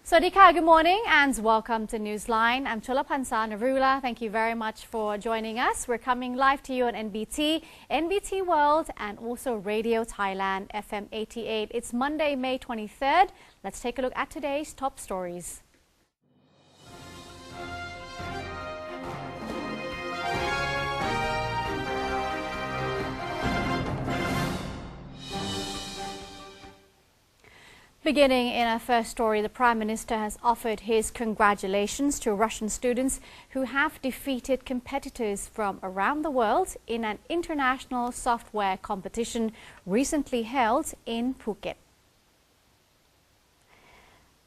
Swadika, good morning and welcome to Newsline. I'm Cholapansa Narula. Thank you very much for joining us. We're coming live to you on NBT, NBT World and also Radio Thailand FM 88. It's Monday, May 23rd. Let's take a look at today's top stories. Beginning in our first story, the Prime Minister has offered his congratulations to Russian students who have defeated competitors from around the world in an international software competition recently held in Phuket.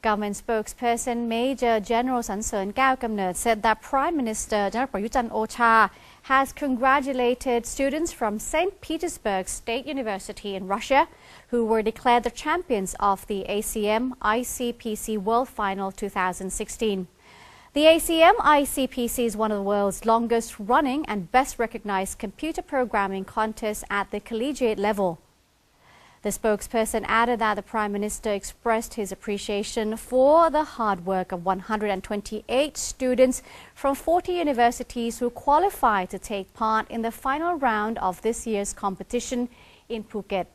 Government spokesperson Major General Sansern Kamnert said that Prime Minister General Prayut Chan-o-cha has congratulated students from St. Petersburg State University in Russia who were declared the champions of the ACM ICPC World Final 2016. The ACM ICPC is one of the world's longest running and best recognized computer programming contests at the collegiate level. The spokesperson added that the Prime Minister expressed his appreciation for the hard work of 128 students from 40 universities who qualified to take part in the final round of this year's competition in Phuket.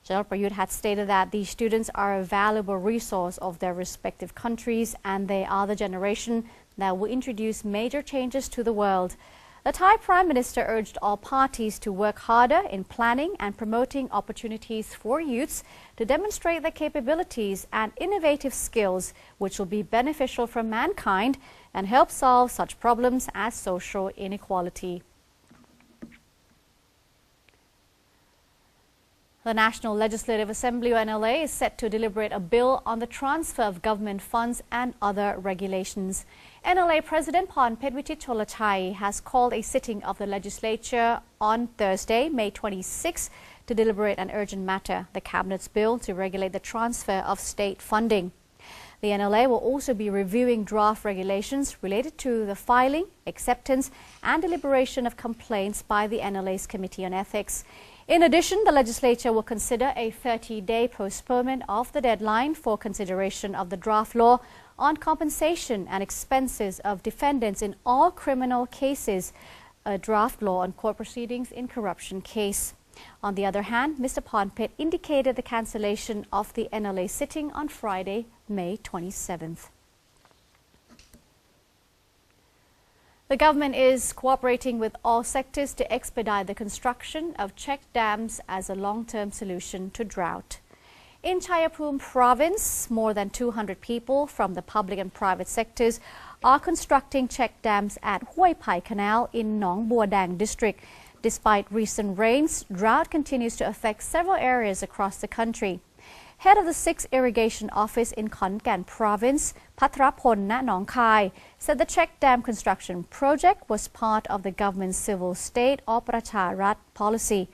General Prayut had stated that these students are a valuable resource of their respective countries and they are the generation that will introduce major changes to the world. The Thai Prime Minister urged all parties to work harder in planning and promoting opportunities for youths to demonstrate their capabilities and innovative skills which will be beneficial for mankind and help solve such problems as social inequality. The National Legislative Assembly, or NLA, is set to deliberate a bill on the transfer of government funds and other regulations. NLA President Pornphet Vichit-Cholachai has called a sitting of the legislature on Thursday, May 26, to deliberate an urgent matter, the Cabinet's bill to regulate the transfer of state funding. The NLA will also be reviewing draft regulations related to the filing, acceptance and deliberation of complaints by the NLA's Committee on Ethics. In addition, the legislature will consider a 30-day postponement of the deadline for consideration of the draft law on compensation and expenses of defendants in all criminal cases, a draft law on court proceedings in corruption case. On the other hand, Mr. Pornphet indicated the cancellation of the NLA sitting on Friday, May 27th. The government is cooperating with all sectors to expedite the construction of check dams as a long-term solution to drought. In Chayapum province, more than 200 people from the public and private sectors are constructing check dams at Hoi Pai Canal in Nong Bua Dang district. Despite recent rains, drought continues to affect several areas across the country. Head of the 6th Irrigation Office in Khon Kaen Province, Pathrapon Nong Khai, said the check dam construction project was part of the government's civil state or Pracha Rat policy.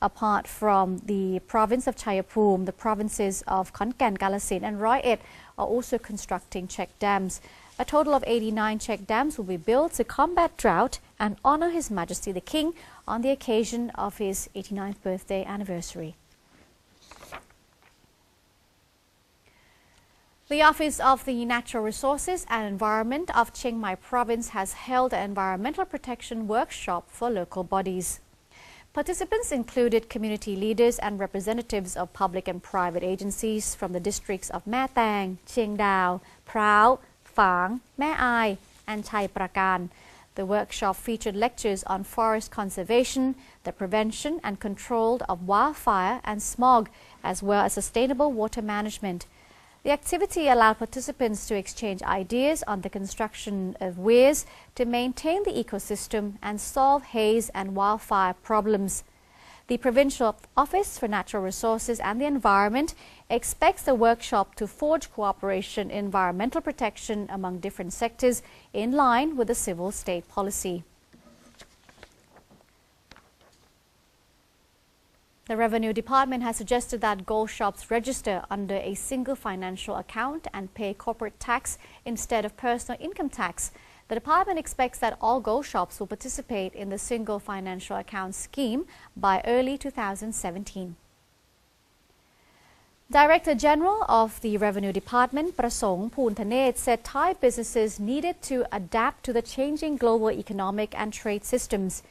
Apart from the province of Chayapum, the provinces of Khon Kaen, Kalasin and Roi Et are also constructing check dams. A total of 89 check dams will be built to combat drought and honor His Majesty the King on the occasion of his 89th birthday anniversary. The Office of the Natural Resources and Environment of Chiang Mai Province has held an environmental protection workshop for local bodies. Participants included community leaders and representatives of public and private agencies from the districts of Mae Tang, Chieng Dao, Prao, Phang, Mae Ai, and Chai Prakan. The workshop featured lectures on forest conservation, the prevention and control of wildfire and smog, as well as sustainable water management. The activity allowed participants to exchange ideas on the construction of weirs to maintain the ecosystem and solve haze and wildfire problems. The Provincial Office for Natural Resources and the Environment expects the workshop to forge cooperation in environmental protection among different sectors in line with the civil state policy. The Revenue Department has suggested that gold shops register under a single financial account and pay corporate tax instead of personal income tax. The department expects that all gold shops will participate in the single financial account scheme by early 2017. Director General of the Revenue Department, Prasong Poontanet, said Thai businesses needed to adapt to the changing global economic and trade systems.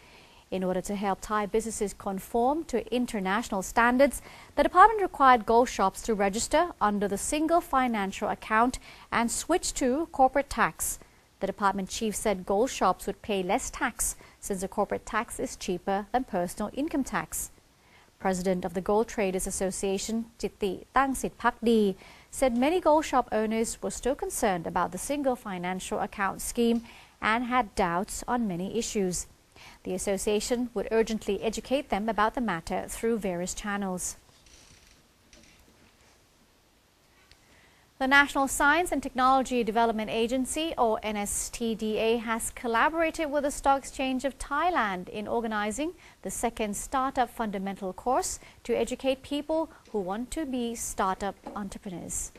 In order to help Thai businesses conform to international standards, the department required gold shops to register under the single financial account and switch to corporate tax. The department chief said gold shops would pay less tax since the corporate tax is cheaper than personal income tax. President of the Gold Traders Association, Chitti Tangsit Pakdi, said many gold shop owners were still concerned about the single financial account scheme and had doubts on many issues. The association would urgently educate them about the matter through various channels. The National Science and Technology Development Agency, or NSTDA, has collaborated with the Stock Exchange of Thailand in organizing the second Startup Fundamental course to educate people who want to be startup entrepreneurs.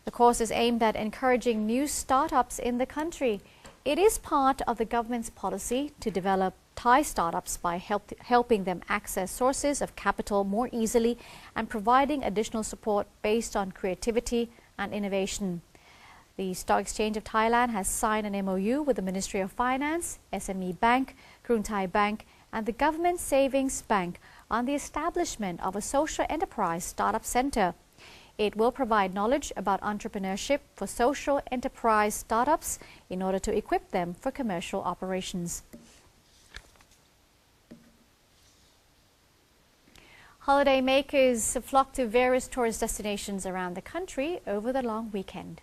The course is aimed at encouraging new startups in the country. It is part of the government's policy to develop Thai startups by helping them access sources of capital more easily and providing additional support based on creativity and innovation. The Stock Exchange of Thailand has signed an MOU with the Ministry of Finance, SME Bank, Krung Thai Bank, and the Government Savings Bank on the establishment of a social enterprise startup center. It will provide knowledge about entrepreneurship for social enterprise startups in order to equip them for commercial operations. Holiday makers flock to various tourist destinations around the country over the long weekend.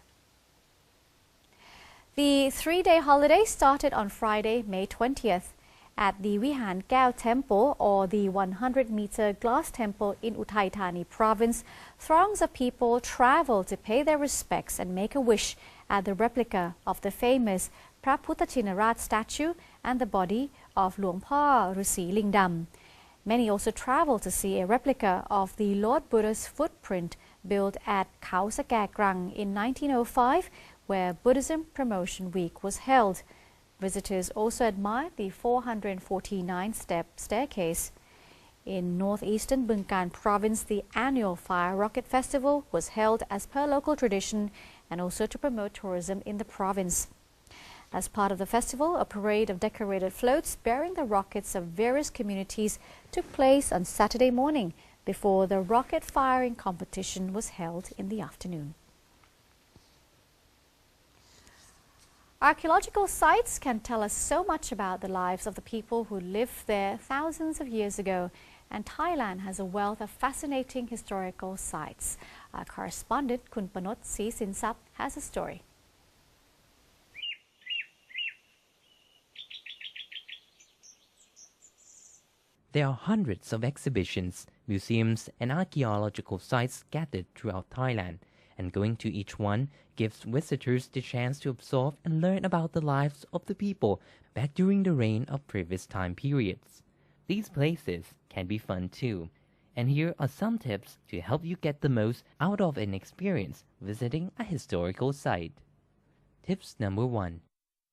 The three-day holiday started on Friday, May 20th. At the Vihan Kao Temple, or the 100-meter glass temple in Uthai Thani province, throngs of people travel to pay their respects and make a wish at the replica of the famous Phra Phutta Chinnarat statue and the body of Luang Pho Rusi Lingdam. Many also travel to see a replica of the Lord Buddha's footprint built at Khao Sakek Krang in 1905, where Buddhism Promotion Week was held. Visitors also admired the 449-step staircase. In northeastern Bangkan province, the annual Fire Rocket Festival was held as per local tradition and also to promote tourism in the province. As part of the festival, a parade of decorated floats bearing the rockets of various communities took place on Saturday morning before the rocket firing competition was held in the afternoon. Archaeological sites can tell us so much about the lives of the people who lived there thousands of years ago, and Thailand has a wealth of fascinating historical sites. Our correspondent Kun Panot Si Sinsap has a story. There are hundreds of exhibitions, museums and archaeological sites scattered throughout Thailand, and going to each one gives visitors the chance to absorb and learn about the lives of the people back during the reign of previous time periods. These places can be fun too, and here are some tips to help you get the most out of an experience visiting a historical site. Tips number 1.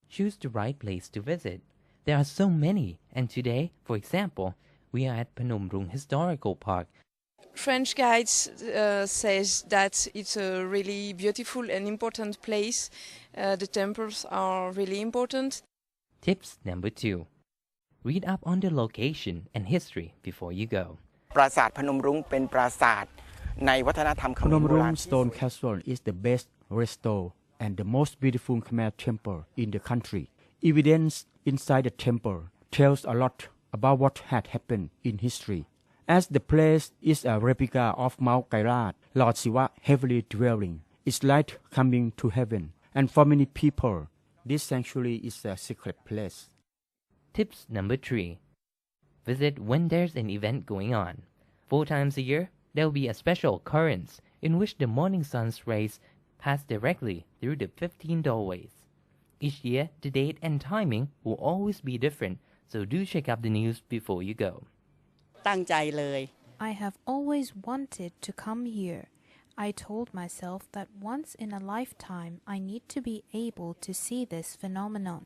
Choose the right place to visit. There are so many, and today, for example, we are at Phnom Rung Historical Park. French guides says that it's a really beautiful and important place. The temples are really important. Tips number 2. Read up on the location and history before you go. ปราสาทพนมรุ้งเป็นปราสาทในวัฒนธรรมเขมร Phnom โบราณ Rung Stone Castle is the best restore and the most beautiful Khmer temple in the country. Evidence inside the temple tells a lot about what had happened in history. As the place is a replica of Mount Kairat, Lord Shiva heavily dwelling, it's like coming to heaven. And for many people, this sanctuary is a secret place. Tips number 3. Visit when there's an event going on. 4 times a year, there will be a special occurrence in which the morning sun's rays pass directly through the 15 doorways. Each year, the date and timing will always be different, so do check out the news before you go. ตั้งใจเลย I have always wanted to come here. I told myself that once in a lifetime I need to be able to see this phenomenon.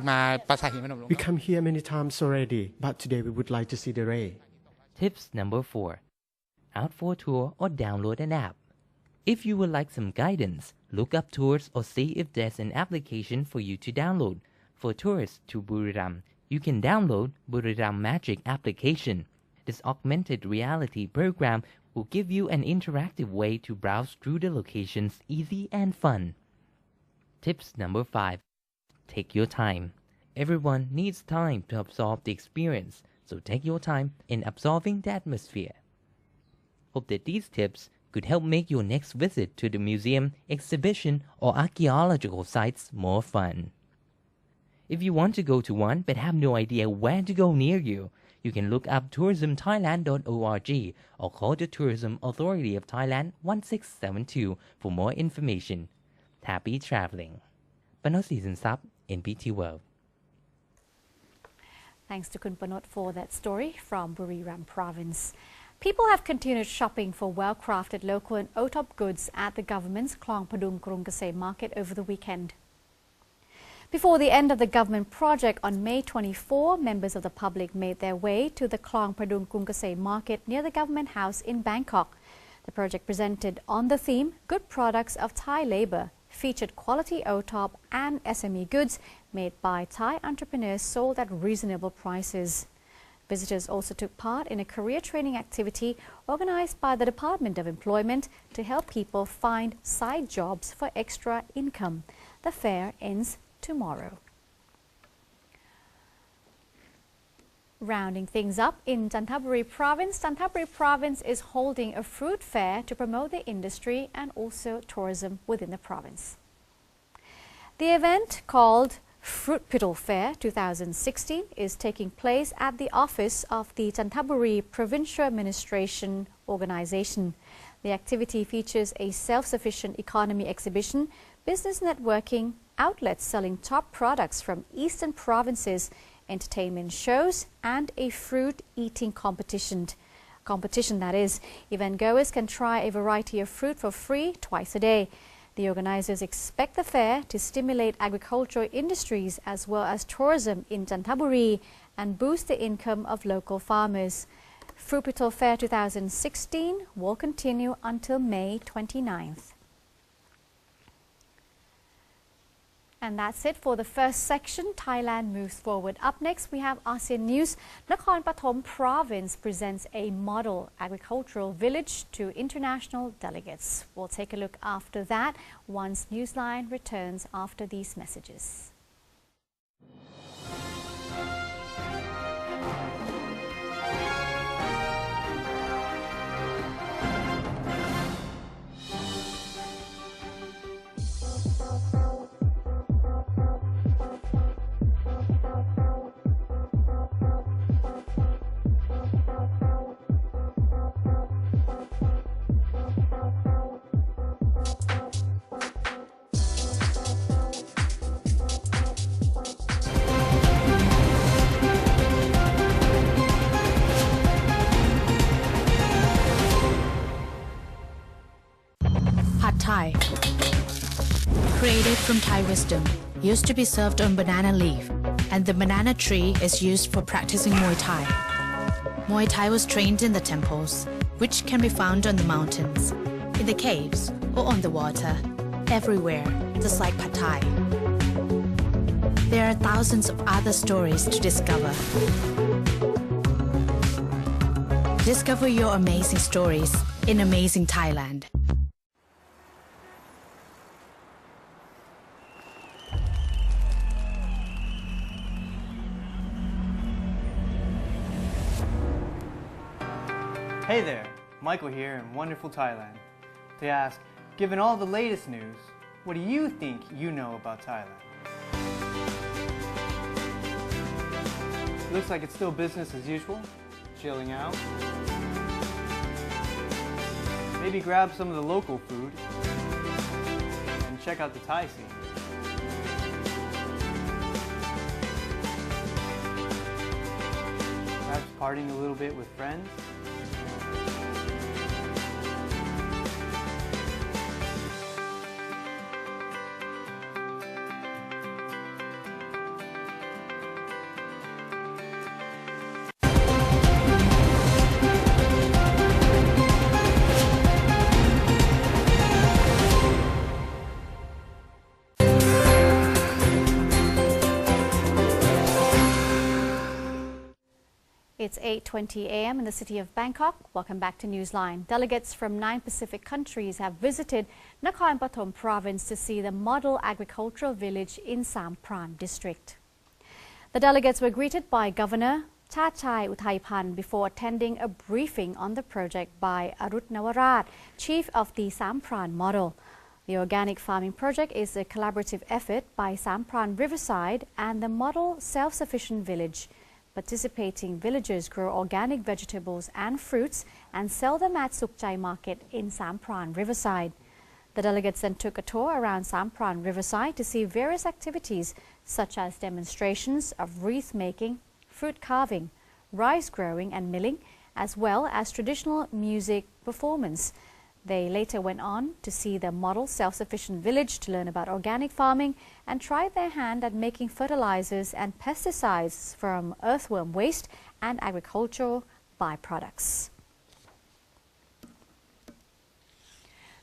มาปราสาทหินพนมรุ้ง We come here many times already, but today we would like to see the ray. Tips number 4. out for a tour or download an app. If you would like some guidance, look up tours or see if there's an application for you to download. For tourists to Buriram, you can download Buriram Magic application. This augmented reality program will give you an interactive way to browse through the locations easy and fun. Tips number 5. Take your time. Everyone needs time to absorb the experience, so take your time in absorbing the atmosphere. Hope that these tips could help make your next visit to the museum, exhibition, or archaeological sites more fun. If you want to go to one but have no idea where to go near you, you can look up tourismthailand.org or call the Tourism Authority of Thailand 1672 for more information. Happy traveling. Panot Season Sub, NPT World. Thanks to Kun Panot for that story from Buriram Province. People have continued shopping for well-crafted local and OTOP goods at the government's Klong Padung Krung Kasem market over the weekend. Before the end of the government project on May 24, members of the public made their way to the Klong Padung Krung Kasem market near the government house in Bangkok. The project presented on the theme Good Products of Thai Labour, featured quality OTOP and SME goods made by Thai entrepreneurs sold at reasonable prices. Visitors also took part in a career training activity organized by the Department of Employment to help people find side jobs for extra income. The fair ends tomorrow. Rounding things up in Chanthaburi Province is holding a fruit fair to promote the industry and also tourism within the province. The event, called Fruit Piddle Fair 2016, is taking place at the office of the Chanthaburi Provincial Administration Organization. The activity features a self-sufficient economy exhibition, business networking, outlets selling top products from eastern provinces, entertainment shows, and a fruit eating competition. That is, event goers can try a variety of fruit for free twice a day. The organizers expect the fair to stimulate agricultural industries as well as tourism in Chanthaburi and boost the income of local farmers. Fruit Piddle Fair 2016 will continue until May 29th. And that's it for the first section. Thailand moves forward. Up next, we have ASEAN News. Nakhon Pathom Province presents a model agricultural village to international delegates. We'll take a look after that once Newsline returns after these messages. Thai. Created from Thai wisdom, used to be served on banana leaf, and the banana tree is used for practicing Muay Thai. Muay Thai was trained in the temples, which can be found on the mountains, in the caves, or on the water, everywhere, just like Pad Thai. There are thousands of other stories to discover. Discover your amazing stories in Amazing Thailand. Hey there, Michael here in wonderful Thailand. To ask, given all the latest news, what do you think you know about Thailand? Looks like it's still business as usual, chilling out. Maybe grab some of the local food and check out the Thai scene. Perhaps partying a little bit with friends. It's 8:20 a.m. in the city of Bangkok. Welcome back to Newsline. Delegates from 9 Pacific countries have visited Nakhon Pathom province to see the model agricultural village in Sam Pran district. The delegates were greeted by Governor Chachai Uthaipan before attending a briefing on the project by Arut Nawarat, chief of the Sam Pran model. The organic farming project is a collaborative effort by Sam Pran Riverside and the model self-sufficient village. Participating villagers grow organic vegetables and fruits and sell them at Sukchai Market in Sam Pran Riverside. The delegates then took a tour around Sam Pran Riverside to see various activities such as demonstrations of wreath making, fruit carving, rice growing and milling, as well as traditional music performance. They later went on to see the model self-sufficient village to learn about organic farming and try their hand at making fertilizers and pesticides from earthworm waste and agricultural byproducts.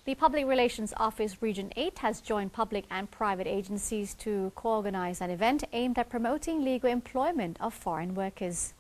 The Public Relations Office Region 8 has joined public and private agencies to co-organize an event aimed at promoting legal employment of foreign workers.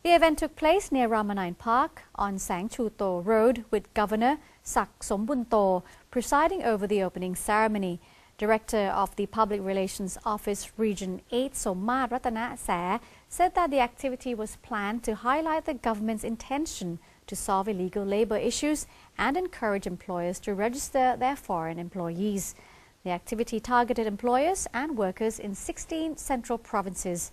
The event took place near Ramanine Park on Sang Chu To Road with Governor Sak Sombunto presiding over the opening ceremony. Director of the Public Relations Office Region 8, Sommat Ratana Sae, said that the activity was planned to highlight the government's intention to solve illegal labor issues and encourage employers to register their foreign employees. The activity targeted employers and workers in 16 central provinces.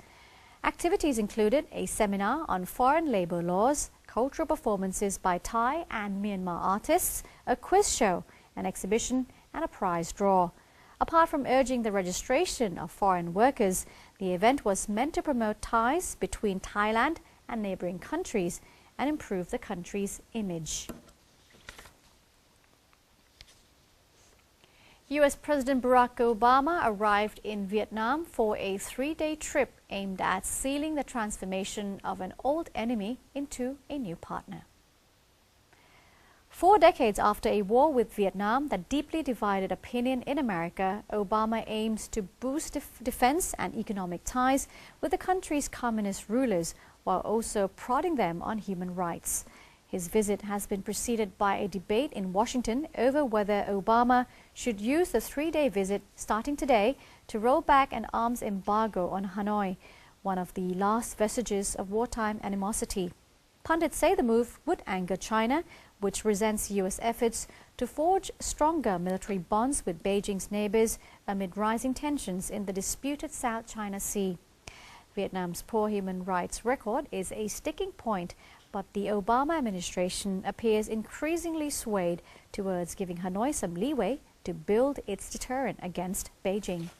Activities included a seminar on foreign labor laws, cultural performances by Thai and Myanmar artists, a quiz show, an exhibition and a prize draw. Apart from urging the registration of foreign workers, the event was meant to promote ties between Thailand and neighboring countries and improve the country's image. U.S. President Barack Obama arrived in Vietnam for a 3-day trip aimed at sealing the transformation of an old enemy into a new partner. 4 decades after a war with Vietnam that deeply divided opinion in America, Obama aims to boost defense and economic ties with the country's communist rulers while also prodding them on human rights. His visit has been preceded by a debate in Washington over whether Obama should use the 3-day visit starting today to roll back an arms embargo on Hanoi, one of the last vestiges of wartime animosity. Pundits say the move would anger China, which resents U.S. efforts to forge stronger military bonds with Beijing's neighbors amid rising tensions in the disputed South China Sea. Vietnam's poor human rights record is a sticking point, but the Obama administration appears increasingly swayed towards giving Hanoi some leeway to build its deterrent against Beijing.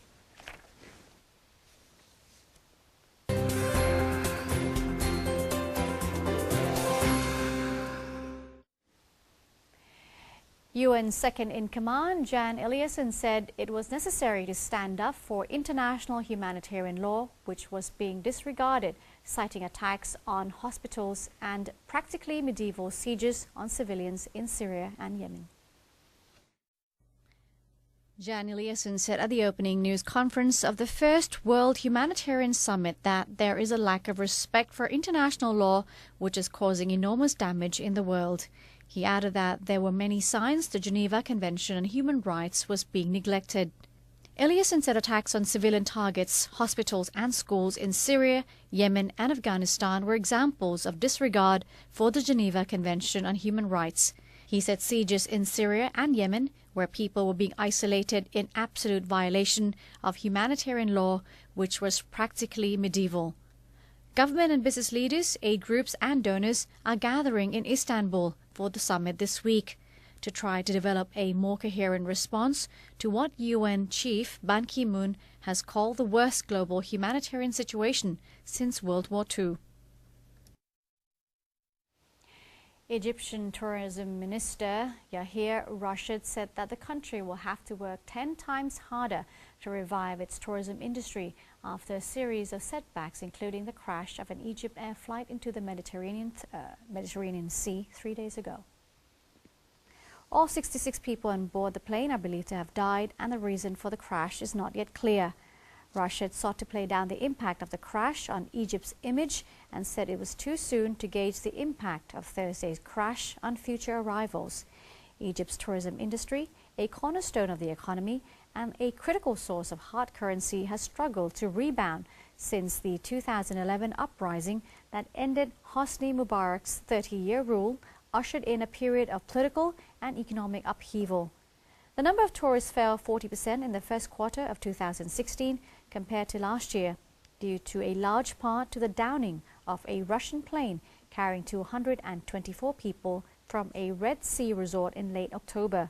UN second-in-command Jan Eliasson said it was necessary to stand up for international humanitarian law, which was being disregarded, citing attacks on hospitals and practically medieval sieges on civilians in Syria and Yemen. Jan Eliasson said at the opening news conference of the first World Humanitarian Summit that there is a lack of respect for international law, which is causing enormous damage in the world. He added that there were many signs the Geneva Convention on Human Rights was being neglected. Eliasson said attacks on civilian targets, hospitals and schools in Syria, Yemen and Afghanistan were examples of disregard for the Geneva Convention on Human Rights. He said sieges in Syria and Yemen, where people were being isolated in absolute violation of humanitarian law, which was practically medieval. Government and business leaders, aid groups and donors are gathering in Istanbul for the summit this week to try to develop a more coherent response to what UN Chief Ban Ki-moon has called the worst global humanitarian situation since World War II. Egyptian Tourism Minister Yahya Rashid said that the country will have to work 10 times harder to revive its tourism industry after a series of setbacks, including the crash of an Egypt Air flight into the Mediterranean Sea 3 days ago. All 66 people on board the plane are believed to have died, and the reason for the crash is not yet clear. Rashid sought to play down the impact of the crash on Egypt's image and said it was too soon to gauge the impact of Thursday's crash on future arrivals. Egypt's tourism industry, a cornerstone of the economy and a critical source of hard currency, has struggled to rebound since the 2011 uprising that ended Hosni Mubarak's 30-year rule, ushered in a period of political and economic upheaval. The number of tourists fell 40% in the first quarter of 2016 compared to last year, due to a large part to the downing of a Russian plane carrying 224 people from a Red Sea resort in late October.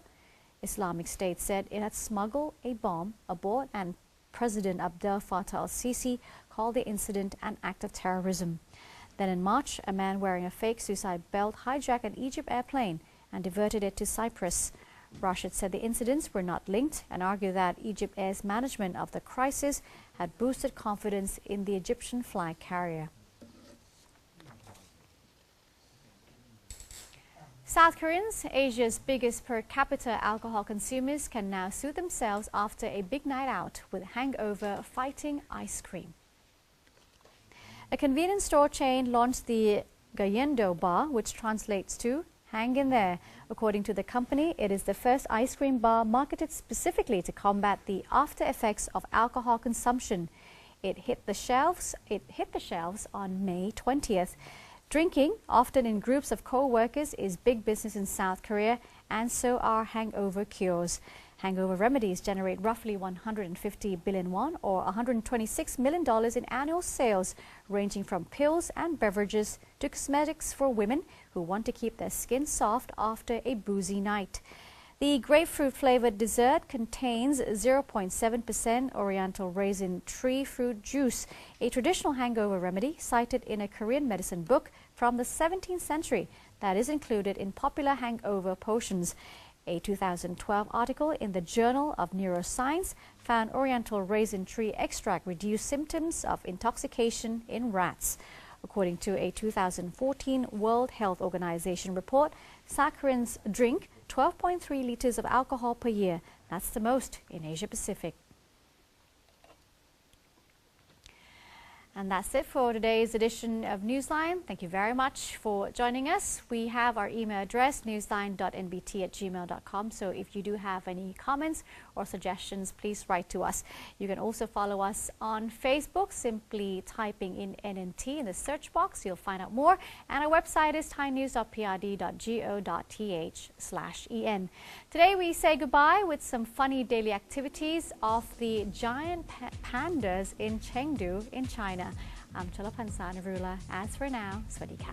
Islamic State said it had smuggled a bomb aboard, and President Abdel Fattah al-Sisi called the incident an act of terrorism. Then in March, a man wearing a fake suicide belt hijacked an Egypt airplane and diverted it to Cyprus. Rashid said the incidents were not linked and argued that Egypt Air's management of the crisis had boosted confidence in the Egyptian flag carrier. South Koreans, Asia's biggest per capita alcohol consumers, can now soothe themselves after a big night out with hangover fighting ice cream. A convenience store chain launched the Gayendo bar, which translates to "hang in there." According to the company, it is the first ice cream bar marketed specifically to combat the after effects of alcohol consumption. It hit the shelves on May 20th. Drinking, often in groups of co-workers, is big business in South Korea, and so are hangover cures. Hangover remedies generate roughly 150 billion won, or $126 million in annual sales, ranging from pills and beverages to cosmetics for women who want to keep their skin soft after a boozy night. The grapefruit-flavored dessert contains 0.7% Oriental raisin tree fruit juice, a traditional hangover remedy cited in a Korean medicine book from the 17th century that is included in popular hangover potions. A 2012 article in the Journal of Neuroscience found Oriental raisin tree extract reduced symptoms of intoxication in rats. According to a 2014 World Health Organization report, South Koreans drink 12.3 liters of alcohol per year. That's the most in Asia Pacific. And that's it for today's edition of Newsline. Thank you very much for joining us. We have our email address, newsline.nbt@gmail.com. So if you do have any comments or suggestions, please write to us. You can also follow us on Facebook, simply typing in NNT in the search box. You'll find out more. And our website is thainews.prd.go.th/en. Today we say goodbye with some funny daily activities of the giant pandas in Chengdu in China. I'm Chalapansana Narula. As for now, Swadee Ka.